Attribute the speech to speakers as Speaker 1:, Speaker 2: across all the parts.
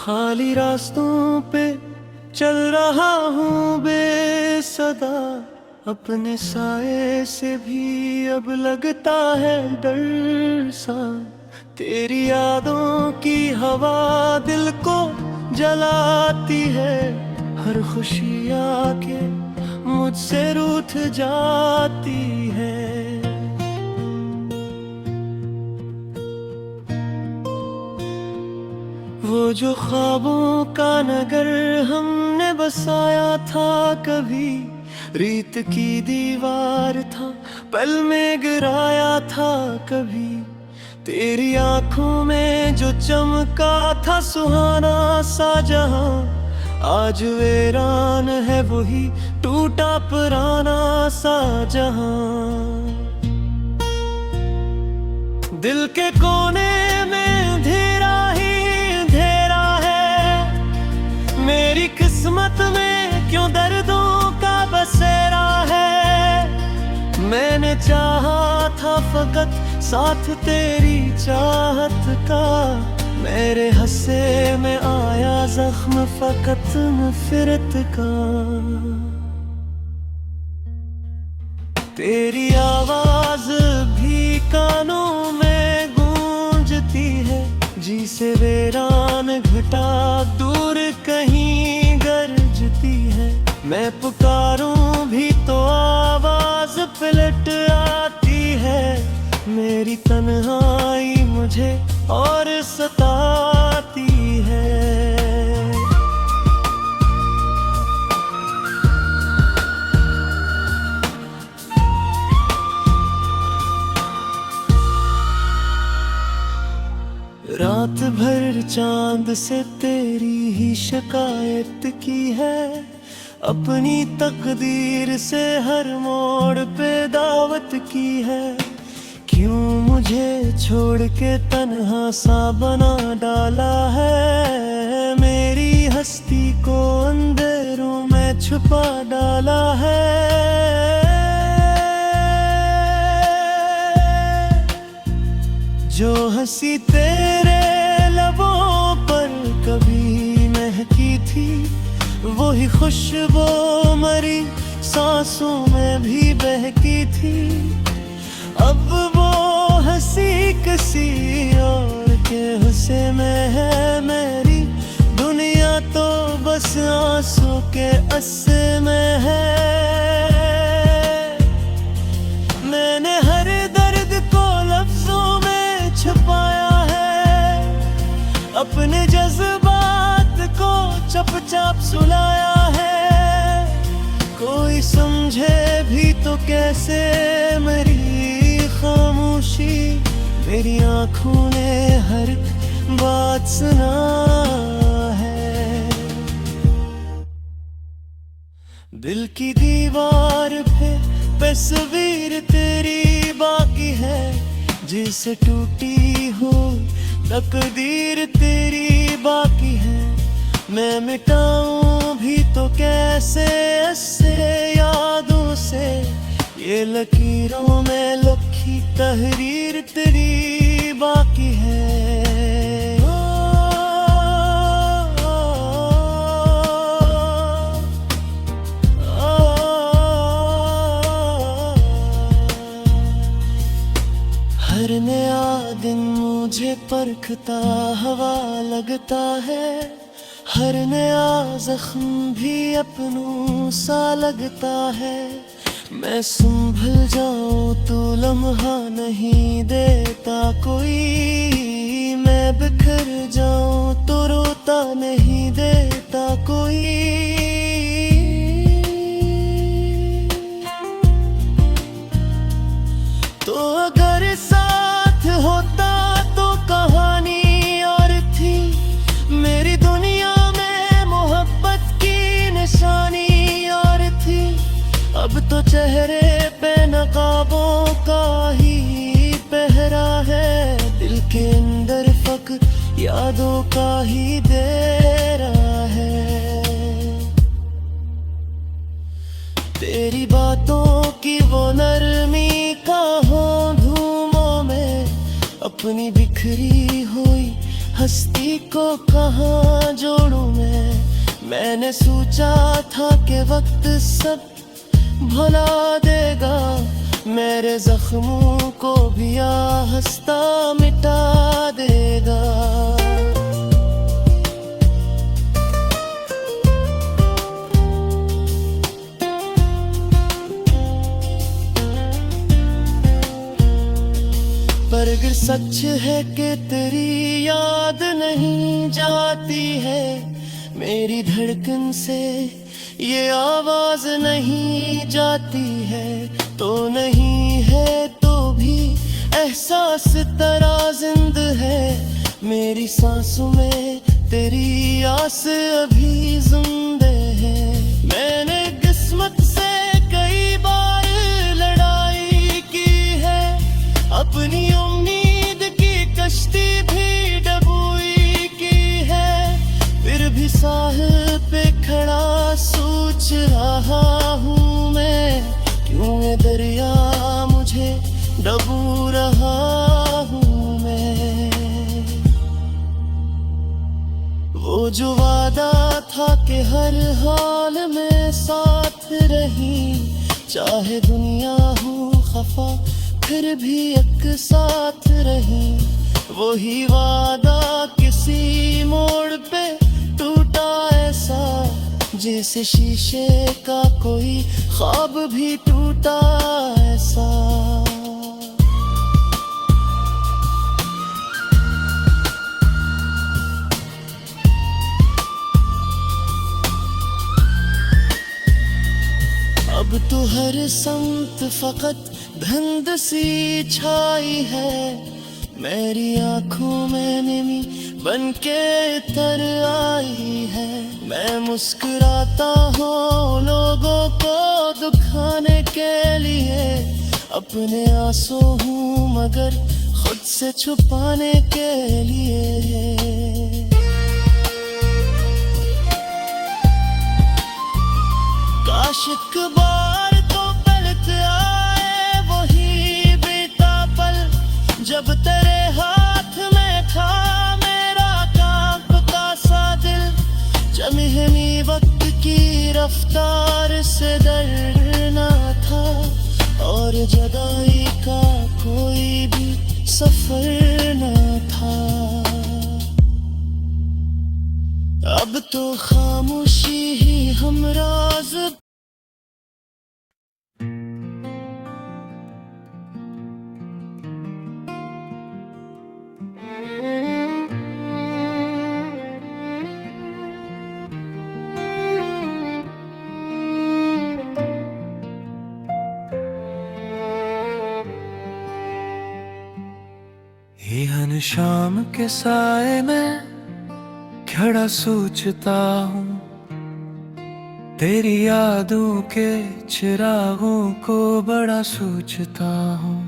Speaker 1: खाली रास्तों पे चल रहा हूँ बेसदा, अपने साए से भी अब लगता है डर सा। तेरी यादों की हवा दिल को जलाती है, हर खुशी आके मुझसे रूठ जाती है। वो जो ख्वाबों का नगर हमने बसाया था, कभी रीत की दीवार था पल में गिराया था। कभी तेरी आंखों में जो चमका था सुहाना सा जहां, आज वीरान है वही टूटा पुराना सा जहां। दिल के कोने में अंधेरा ही अंधेरा है, मेरी किस्मत में क्यों दर्दों का बसेरा है। मैंने चाहा था फकत साथ तेरी चाहत का, मेरे हंसे में आया जख्म फकत नफरत का। तेरी आवाज भी कानों में गूंजती है, जी से वीरान घटा दूर कहीं गरजती है। मैं पुकारूं भी तो आवाज पलट आती है, मेरी तन्हाई मुझे और सताती है। रात भर चांद से तेरी ही शिकायत की है, अपनी तकदीर से हर मोड़ पे दावत की है। क्यों मुझे छोड़ के तन्हा सा बना डाला है, मेरी हस्ती को अंधेरों में छुपा डाला है। जो हंसी तेरे लबों पर कभी महकी थी, वही खुशबू मरी सांसों में भी बहकी थी। अब वो हंसी किसी और के हुस्से में है, मेरी दुनिया तो बस आंसू के अस्से में है। मैंने हर दर्द को लफ्जों में छुपाया है, अपने जज्बात को चुपचाप सुलाया है। कोई समझे भी तो कैसे मेरी खामोशी, मेरी आंखों ने हर बात सुना है। दिल की दीवार पे तस्वीर तेरी बाकी है, जिसे टूटी हो तकदीर तेरी बाकी है। मैं मिटाऊं भी तो कैसे ऐसे यादों से, ये लकीरों में लिखी तहरीर तेरी बाकी है। हर नया दिन मुझे परखता हवा लगता है, हर नया जख्म भी अपनों सा लगता है। मैं संभल जाऊं तो लम्हा नहीं देता कोई, मैं बिखर जाऊं तो रोता नहीं देता कोई। तो अगर साथ होता तो कहानी और थी, मेरी दुनिया में मोहब्बत की निशानी और थी। अब तो चेहरे पे नकाबों का ही पहरा है, दिल के अंदर फक्र यादों का ही देरा है। तेरी बातों की वो नरमी का हो धूमों में, अपनी बिखरी हुई हस्ती को कहाँ जोड़ूं मैंने सोचा था कि वक्त सब भुला देगा, मेरे जख्मों को भी आहिस्ता मिटा देगा। पर अगर सच है कि तेरी याद नहीं जाती है, मेरी धड़कन से ये आवाज नहीं जाती है, तो नहीं है तो भी एहसास तेरा जिंद है। मेरी सांसों में तेरी आस अभी जिंदे है। मैंने किस्मत से कई बार लड़ाई की है, अपनी उम्मीद की कश्ती भी डबोई की है, फिर भी साहिल पे खड़ा सोच रहा हूँ मैं, क्यों ये दरिया मुझे डबो रहा हूँ मैं। वो जो वादा था कि हर हाल में साथ रही, चाहे दुनिया हो खफा फिर भी एक साथ रही, वही वादा किसी मोड़ पे टूटा ऐसा, जैसे शीशे का कोई ख्वाब भी टूटा ऐसा। अब तो हर संत फकत धुंध सी छाई है, मेरी आंखों में नमी बनके तर आई है। मैं मुस्कुराता हूँ लोगों को दुखाने के लिए, अपने आंसू हूँ मगर खुद से छुपाने के लिए। काश एक बार तो पलट आए वही बीता पल, जब तेरे हाथ में था मेरा कांपता सा दिल, जमीनी वक्त की रफ्तार से डरना था, और जुदाई का कोई भी सफर न था। अब तो खामोशी ही हमराज। हन शाम के साए में खड़ा सोचता हूँ, तेरी यादों के चिरागों को बड़ा सोचता हूँ।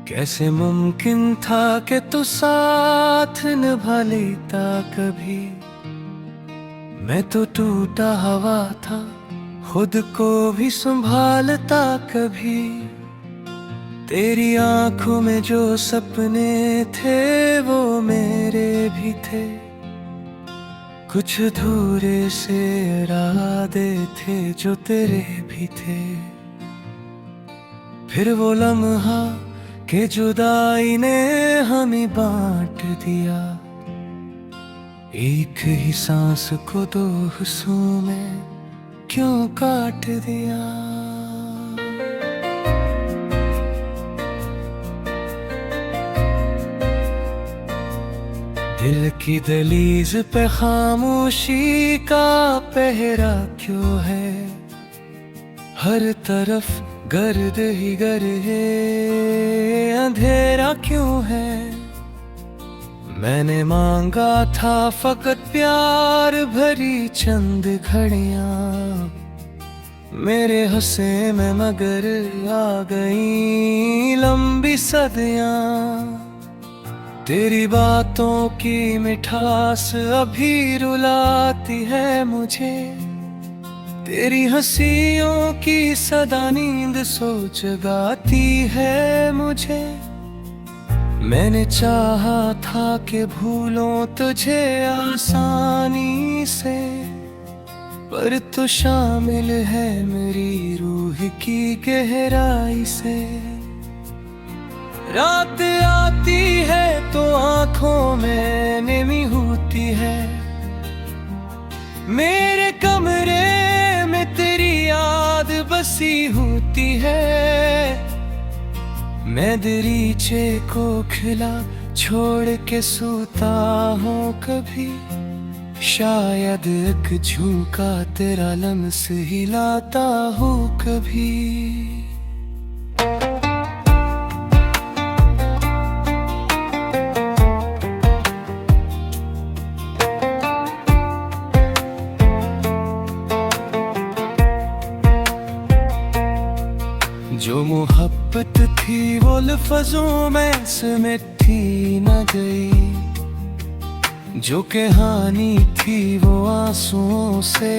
Speaker 1: कैसे मुमकिन था कि तू साथ निभा लेता कभी, मैं तो टूटा हवा था खुद को भी संभालता कभी। तेरी आंखों में जो सपने थे वो मेरे भी थे, कुछ अधूरे से इरादे थे जो तेरे भी थे। फिर वो लम्हा के जुदाई ने हमें बांट दिया, एक ही सांस को दो हिस्सों में क्यों काट दिया। दिल की दहलीज पे खामोशी का पहरा क्यों है, हर तरफ गर्द ही गर्द है, अंधेरा क्यों है। मैंने मांगा था फकत प्यार भरी चंद घड़ियां, मेरे हंसे में मगर आ गई लंबी सदियां। तेरी बातों की मिठास अभी रुलाती है मुझे, तेरी हंसियों की सदा नींद सो जगाती है मुझे। मैंने चाहा था कि भूलों तुझे आसानी से, पर तो शामिल है मेरी रूह की गहराई से। रात आती है तो आंखों में नमी होती है, मेरे कमरे में तेरी याद बसी होती है। मैं दरीचे को खिला छोड़ के सोता हूँ कभी, शायद एक झुमका तेरा लम्स हिलाता हूँ कभी। जो मोहब्बत थी वो लफ्ज़ों में सिमटी न गई, जो कहानी थी वो आंसुओं से